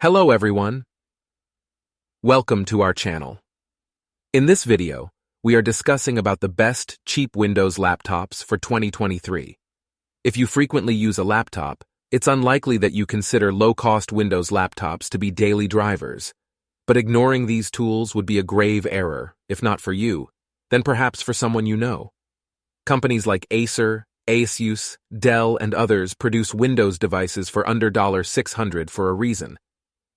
Hello everyone. Welcome to our channel. In this video, we are discussing about the best cheap Windows laptops for 2023. If you frequently use a laptop, it's unlikely that you consider low-cost Windows laptops to be daily drivers. But ignoring these tools would be a grave error, if not for you, then perhaps for someone you know. Companies like Acer, ASUS, Dell, and others produce Windows devices for under $600 for a reason.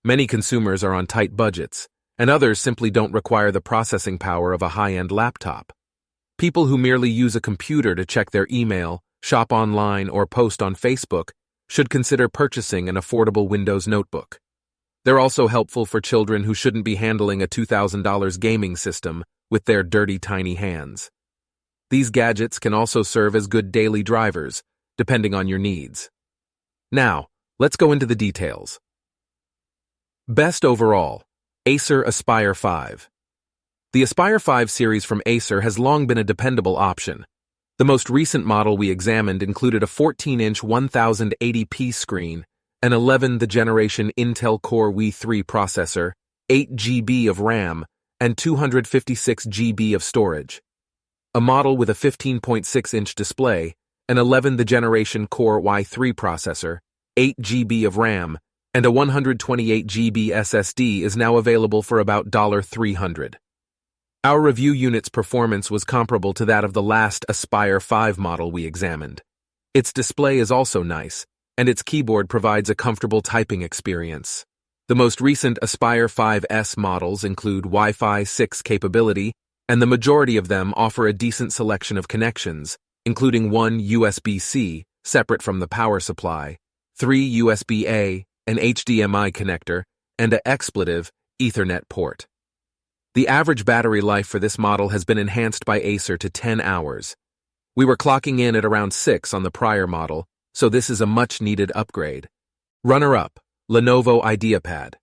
Many consumers are on tight budgets, and others simply don't require the processing power of a high-end laptop. People who merely use a computer to check their email, shop online, or post on Facebook should consider purchasing an affordable Windows notebook. They're also helpful for children who shouldn't be handling a $2,000 gaming system with their dirty, tiny hands. These gadgets can also serve as good daily drivers, depending on your needs. Now, let's go into the details. Best overall, Acer Aspire 5. The Aspire 5 series from Acer has long been a dependable option. The most recent model we examined included a 14-inch 1080p screen, an 11th generation Intel Core i3 processor, 8 GB of RAM, and 256 GB of storage. A model with a 15.6-inch display, an 11th generation Core i3 processor, 8 GB of RAM, and a 128 GB SSD is now available for about $300. Our review unit's performance was comparable to that of the last Aspire 5 model we examined. Its display is also nice, and its keyboard provides a comfortable typing experience. The most recent Aspire 5S models include Wi-Fi 6 capability, and the majority of them offer a decent selection of connections, including one USB-C, separate from the power supply, 3 USB-A, an HDMI connector, and an expletive Ethernet port. The average battery life for this model has been enhanced by Acer to 10 hours. We were clocking in at around 6 on the prior model, so this is a much-needed upgrade. Runner-up, Lenovo IdeaPad.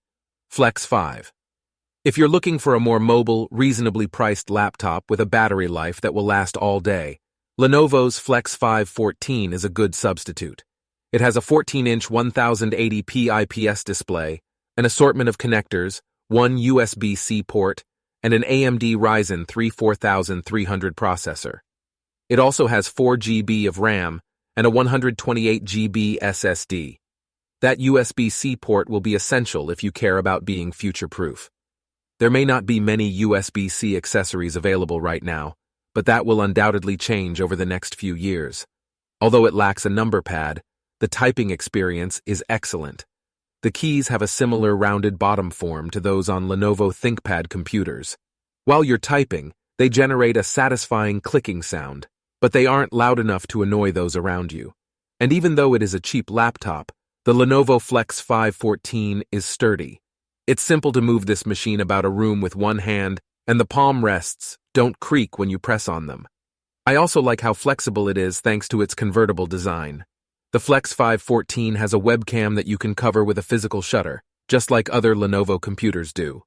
Flex 5. If you're looking for a more mobile, reasonably priced laptop with a battery life that will last all day, Lenovo's Flex 5 14 is a good substitute. It has a 14-inch 1080p IPS display, an assortment of connectors, one USB-C port, and an AMD Ryzen 3 4300 processor. It also has 4 GB of RAM and a 128 GB SSD. That USB-C port will be essential if you care about being future-proof. There may not be many USB-C accessories available right now, but that will undoubtedly change over the next few years. Although it lacks a number pad, the typing experience is excellent. The keys have a similar rounded bottom form to those on Lenovo ThinkPad computers. While you're typing, they generate a satisfying clicking sound, but they aren't loud enough to annoy those around you. And even though it is a cheap laptop, the Lenovo Flex 5 14 is sturdy. It's simple to move this machine about a room with one hand, and the palm rests don't creak when you press on them. I also like how flexible it is thanks to its convertible design. The Flex 5 14 has a webcam that you can cover with a physical shutter, just like other Lenovo computers do.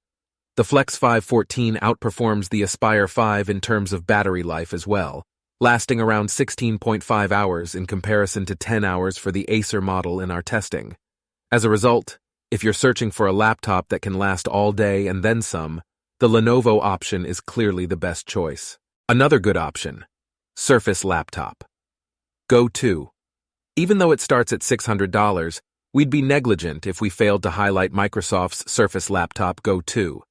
The Flex 5 14 outperforms the Aspire 5 in terms of battery life as well, lasting around 16.5 hours in comparison to 10 hours for the Acer model in our testing. As a result, if you're searching for a laptop that can last all day and then some, the Lenovo option is clearly the best choice. Another good option, Surface Laptop. Go to. Even though it starts at $600, we'd be negligent if we failed to highlight Microsoft's Surface Laptop Go 2.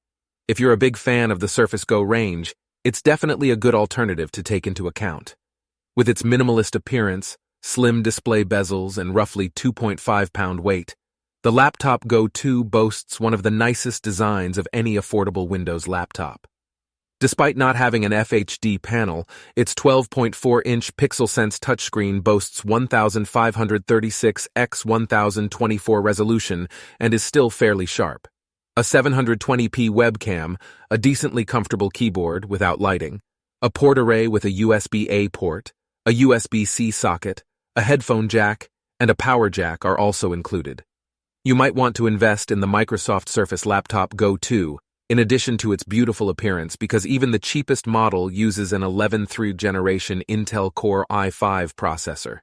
If you're a big fan of the Surface Go range, it's definitely a good alternative to take into account. With its minimalist appearance, slim display bezels, and roughly 2.5-pound weight, the Laptop Go 2 boasts one of the nicest designs of any affordable Windows laptop. Despite not having an FHD panel, its 12.4-inch PixelSense touchscreen boasts 1536 x 1024 resolution and is still fairly sharp. A 720p webcam, a decently comfortable keyboard without lighting, a port array with a USB-A port, a USB-C socket, a headphone jack, and a power jack are also included. You might want to invest in the Microsoft Surface Laptop Go 2, in addition to its beautiful appearance, because even the cheapest model uses an 11th generation Intel Core i5 processor.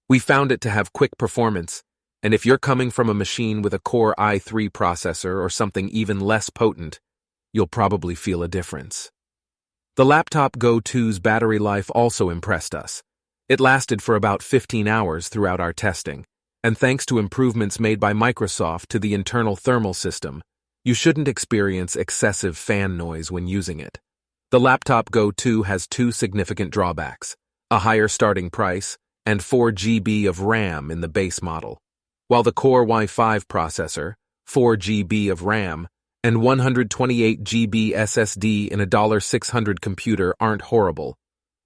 We found it to have quick performance, And if you're coming from a machine with a Core i3 processor or something even less potent, you'll probably feel a difference. The Laptop Go 2's battery life also impressed us. It lasted for about 15 hours throughout our testing, and thanks to improvements made by Microsoft to the internal thermal system, you shouldn't experience excessive fan noise when using it. The Laptop Go 2 has two significant drawbacks: a higher starting price and 4 GB of RAM in the base model, while the Core i5 processor, 4 GB of RAM, and 128 GB SSD in a $600 computer aren't horrible.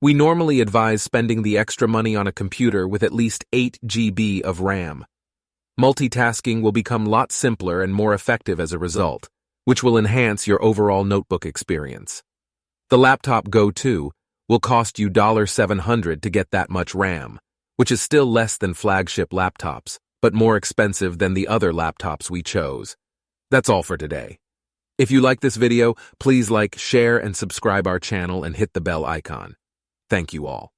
We normally advise spending the extra money on a computer with at least 8 GB of RAM. Multitasking will become a lot simpler and more effective as a result, which will enhance your overall notebook experience. The Laptop Go 2 will cost you $700 to get that much RAM, which is still less than flagship laptops, but more expensive than the other laptops we chose. That's all for today. If you like this video, please like, share, and subscribe our channel and hit the bell icon. Thank you all.